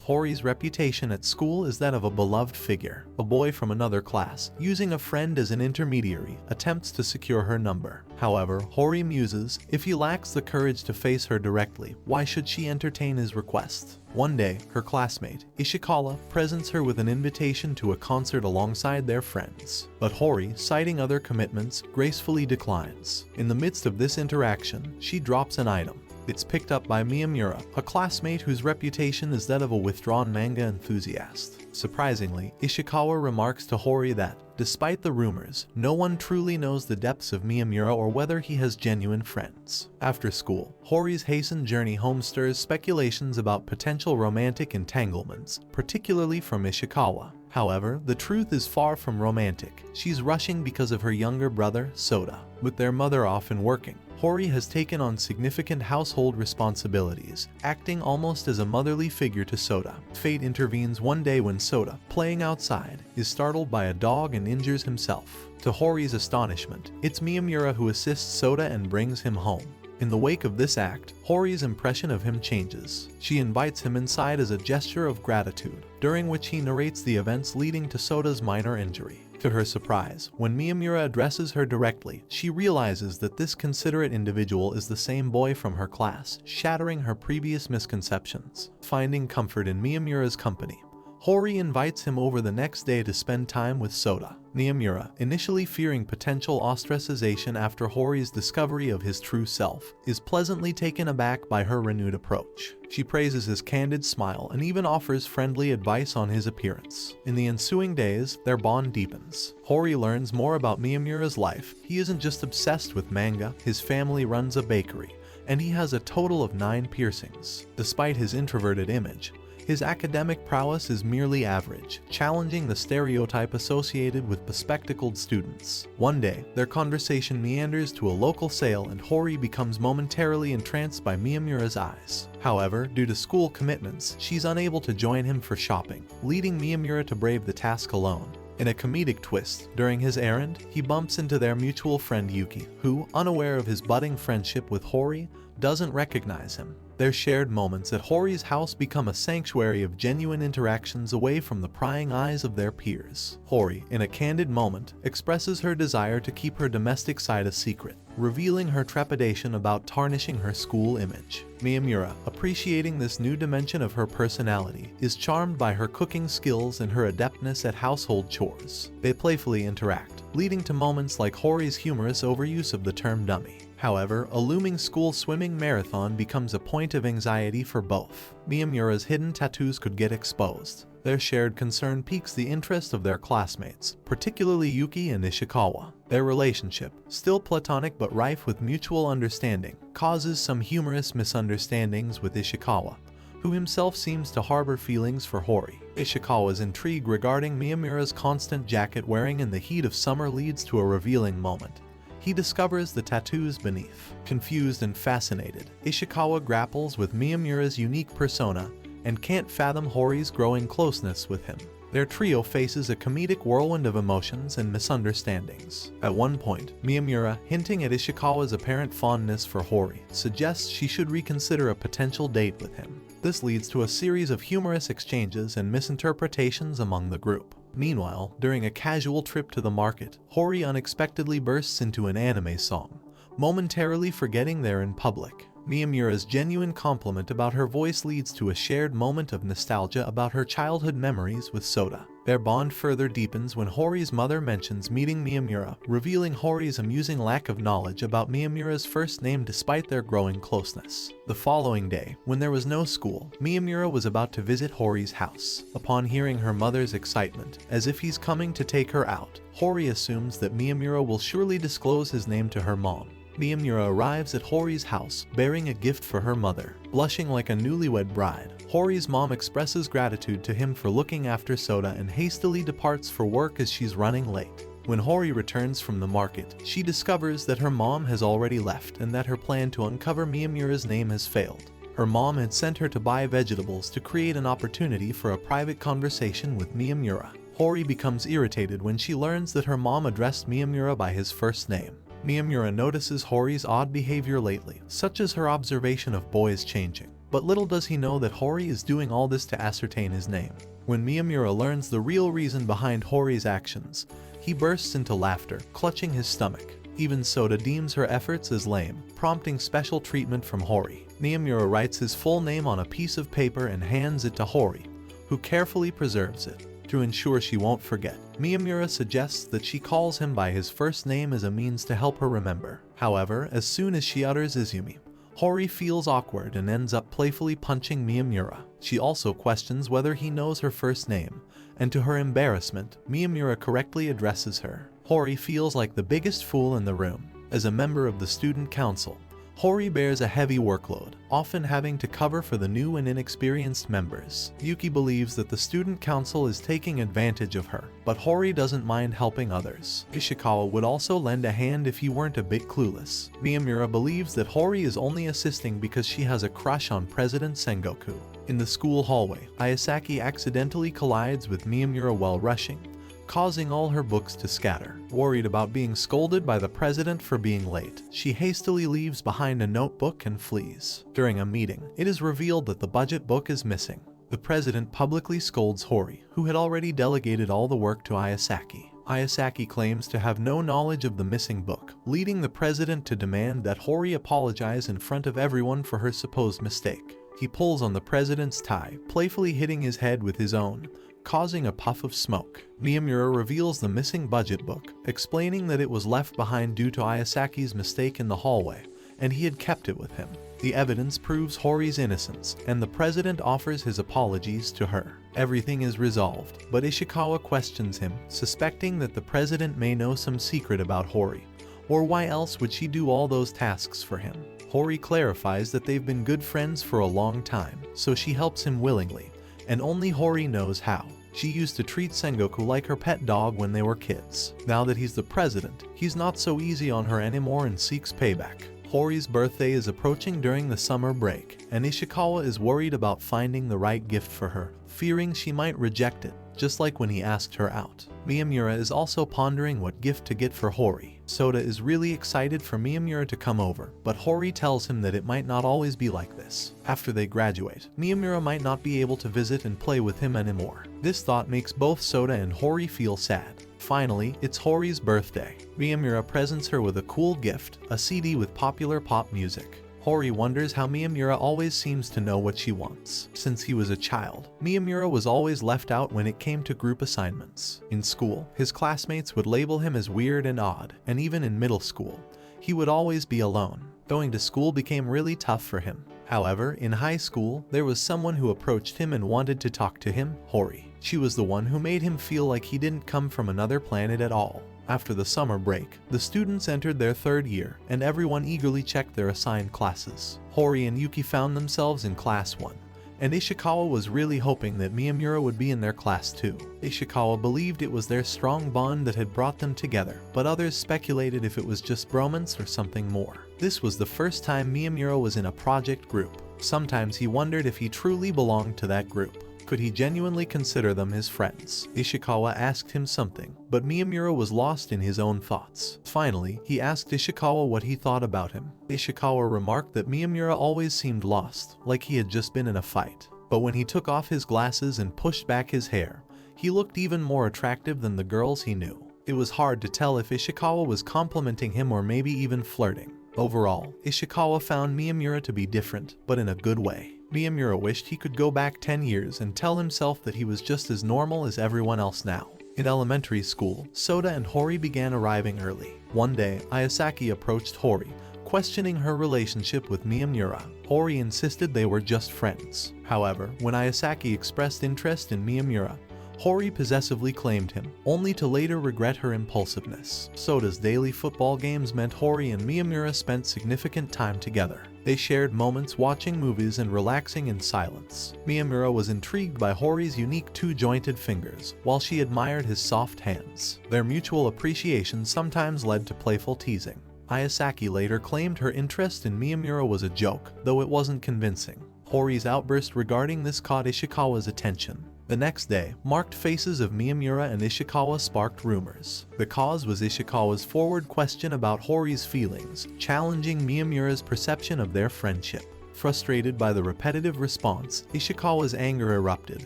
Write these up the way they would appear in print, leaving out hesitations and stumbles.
Hori's reputation at school is that of a beloved figure. A boy from another class, using a friend as an intermediary, attempts to secure her number. However, Hori muses, if he lacks the courage to face her directly, why should she entertain his request? One day, her classmate, Ishikawa, presents her with an invitation to a concert alongside their friends. But Hori, citing other commitments, gracefully declines. In the midst of this interaction, she drops an item. It's picked up by Miyamura, a classmate whose reputation is that of a withdrawn manga enthusiast. Surprisingly, Ishikawa remarks to Hori that, despite the rumors, no one truly knows the depths of Miyamura or whether he has genuine friends. After school, Hori's hastened journey home stirs speculations about potential romantic entanglements, particularly from Ishikawa. However, the truth is far from romantic. She's rushing because of her younger brother, Soda. With their mother off and working, Hori has taken on significant household responsibilities, acting almost as a motherly figure to Soda. Fate intervenes one day when Soda, playing outside, is startled by a dog and injures himself. To Hori's astonishment, it's Miyamura who assists Soda and brings him home. In the wake of this act, Hori's impression of him changes. She invites him inside as a gesture of gratitude, during which he narrates the events leading to Soda's minor injury. To her surprise, when Miyamura addresses her directly, she realizes that this considerate individual is the same boy from her class, shattering her previous misconceptions. Finding comfort in Miyamura's company, Hori invites him over the next day to spend time with Soda. Miyamura, initially fearing potential ostracization after Hori's discovery of his true self, is pleasantly taken aback by her renewed approach. She praises his candid smile and even offers friendly advice on his appearance. In the ensuing days, their bond deepens. Hori learns more about Miyamura's life. He isn't just obsessed with manga, his family runs a bakery, and he has a total of 9 piercings. Despite his introverted image, his academic prowess is merely average, challenging the stereotype associated with bespectacled students. One day, their conversation meanders to a local sale and Hori becomes momentarily entranced by Miyamura's eyes. However, due to school commitments, she's unable to join him for shopping, leading Miyamura to brave the task alone. In a comedic twist, during his errand, he bumps into their mutual friend Yuki, who, unaware of his budding friendship with Hori, doesn't recognize him. Their shared moments at Hori's house become a sanctuary of genuine interactions away from the prying eyes of their peers. Hori, in a candid moment, expresses her desire to keep her domestic side a secret, revealing her trepidation about tarnishing her school image. Miyamura, appreciating this new dimension of her personality, is charmed by her cooking skills and her adeptness at household chores. They playfully interact, leading to moments like Hori's humorous overuse of the term dummy. However, a looming school swimming marathon becomes a point of anxiety for both. Miyamura's hidden tattoos could get exposed. Their shared concern piques the interest of their classmates, particularly Yuki and Ishikawa. Their relationship, still platonic but rife with mutual understanding, causes some humorous misunderstandings with Ishikawa, who himself seems to harbor feelings for Hori. Ishikawa's intrigue regarding Miyamura's constant jacket wearing in the heat of summer leads to a revealing moment. He discovers the tattoos beneath. Confused and fascinated, Ishikawa grapples with Miyamura's unique persona and can't fathom Hori's growing closeness with him. Their trio faces a comedic whirlwind of emotions and misunderstandings. At one point, Miyamura, hinting at Ishikawa's apparent fondness for Hori, suggests she should reconsider a potential date with him. This leads to a series of humorous exchanges and misinterpretations among the group. Meanwhile, during a casual trip to the market, Hori unexpectedly bursts into an anime song, momentarily forgetting they're in public. Miyamura's genuine compliment about her voice leads to a shared moment of nostalgia about her childhood memories with Soda. Their bond further deepens when Hori's mother mentions meeting Miyamura, revealing Hori's amusing lack of knowledge about Miyamura's first name despite their growing closeness. The following day, when there was no school, Miyamura was about to visit Hori's house. Upon hearing her mother's excitement, as if he's coming to take her out, Hori assumes that Miyamura will surely disclose his name to her mom. Miyamura arrives at Hori's house, bearing a gift for her mother. Blushing like a newlywed bride, Hori's mom expresses gratitude to him for looking after Soda and hastily departs for work as she's running late. When Hori returns from the market, she discovers that her mom has already left and that her plan to uncover Miyamura's name has failed. Her mom had sent her to buy vegetables to create an opportunity for a private conversation with Miyamura. Hori becomes irritated when she learns that her mom addressed Miyamura by his first name. Miyamura notices Hori's odd behavior lately, such as her observation of boys changing. But little does he know that Hori is doing all this to ascertain his name. When Miyamura learns the real reason behind Hori's actions, he bursts into laughter, clutching his stomach. Even Soda deems her efforts as lame, prompting special treatment from Hori. Miyamura writes his full name on a piece of paper and hands it to Hori, who carefully preserves it to ensure she won't forget. Miyamura suggests that she calls him by his first name as a means to help her remember. However, as soon as she utters Izumi, Hori feels awkward and ends up playfully punching Miyamura. She also questions whether he knows her first name, and to her embarrassment, Miyamura correctly addresses her. Hori feels like the biggest fool in the room. As a member of the student council, Hori bears a heavy workload, often having to cover for the new and inexperienced members. Yuki believes that the student council is taking advantage of her, but Hori doesn't mind helping others. Ishikawa would also lend a hand if he weren't a bit clueless. Miyamura believes that Hori is only assisting because she has a crush on President Sengoku. In the school hallway, Ayasaki accidentally collides with Miyamura while rushing, causing all her books to scatter. Worried about being scolded by the president for being late, she hastily leaves behind a notebook and flees. During a meeting, it is revealed that the budget book is missing. The president publicly scolds Hori, who had already delegated all the work to Ayasaki. Ayasaki claims to have no knowledge of the missing book, leading the president to demand that Hori apologize in front of everyone for her supposed mistake. He pulls on the president's tie, playfully hitting his head with his own, causing a puff of smoke. Miyamura reveals the missing budget book, explaining that it was left behind due to Ayasaki's mistake in the hallway, and he had kept it with him. The evidence proves Hori's innocence, and the president offers his apologies to her. Everything is resolved, but Ishikawa questions him, suspecting that the president may know some secret about Hori, or why else would she do all those tasks for him? Hori clarifies that they've been good friends for a long time, so she helps him willingly, and only Hori knows how. She used to treat Sengoku like her pet dog when they were kids. Now that he's the president, he's not so easy on her anymore and seeks payback. Hori's birthday is approaching during the summer break, and Ishikawa is worried about finding the right gift for her, fearing she might reject it, just like when he asked her out. Miyamura is also pondering what gift to get for Hori. Soda is really excited for Miyamura to come over, but Hori tells him that it might not always be like this. After they graduate, Miyamura might not be able to visit and play with him anymore. This thought makes both Soda and Hori feel sad. Finally, it's Hori's birthday. Miyamura presents her with a cool gift, a CD with popular pop music. Hori wonders how Miyamura always seems to know what she wants. Since he was a child, Miyamura was always left out when it came to group assignments. In school, his classmates would label him as weird and odd, and even in middle school, he would always be alone. Going to school became really tough for him. However, in high school, there was someone who approached him and wanted to talk to him, Hori. She was the one who made him feel like he didn't come from another planet at all. After the summer break, the students entered their third year, and everyone eagerly checked their assigned classes. Hori and Yuki found themselves in class 1, and Ishikawa was really hoping that Miyamura would be in their class too. Ishikawa believed it was their strong bond that had brought them together, but others speculated if it was just bromance or something more. This was the first time Miyamura was in a project group. Sometimes he wondered if he truly belonged to that group. Could he genuinely consider them his friends? Ishikawa asked him something, but Miyamura was lost in his own thoughts. Finally, he asked Ishikawa what he thought about him. Ishikawa remarked that Miyamura always seemed lost, like he had just been in a fight. But when he took off his glasses and pushed back his hair, he looked even more attractive than the girls he knew. It was hard to tell if Ishikawa was complimenting him or maybe even flirting. Overall, Ishikawa found Miyamura to be different, but in a good way. Miyamura wished he could go back 10 years and tell himself that he was just as normal as everyone else now. In elementary school, Soda and Hori began arriving early. One day, Ayasaki approached Hori, questioning her relationship with Miyamura. Hori insisted they were just friends. However, when Ayasaki expressed interest in Miyamura, Hori possessively claimed him, only to later regret her impulsiveness. Soda's daily football games meant Hori and Miyamura spent significant time together. They shared moments watching movies and relaxing in silence. Miyamura was intrigued by Hori's unique two-jointed fingers, while she admired his soft hands. Their mutual appreciation sometimes led to playful teasing. Ayasaki later claimed her interest in Miyamura was a joke, though it wasn't convincing. Hori's outburst regarding this caught Ishikawa's attention. The next day, marked faces of Miyamura and Ishikawa sparked rumors. The cause was Ishikawa's forward question about Hori's feelings, challenging Miyamura's perception of their friendship. Frustrated by the repetitive response, Ishikawa's anger erupted,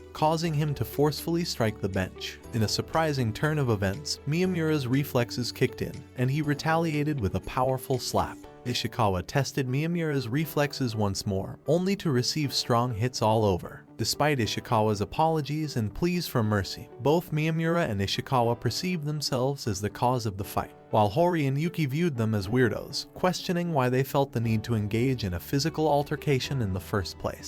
causing him to forcefully strike the bench. In a surprising turn of events, Miyamura's reflexes kicked in, and he retaliated with a powerful slap. Ishikawa tested Miyamura's reflexes once more, only to receive strong hits all over. Despite Ishikawa's apologies and pleas for mercy, both Miyamura and Ishikawa perceived themselves as the cause of the fight, while Hori and Yuki viewed them as weirdos, questioning why they felt the need to engage in a physical altercation in the first place.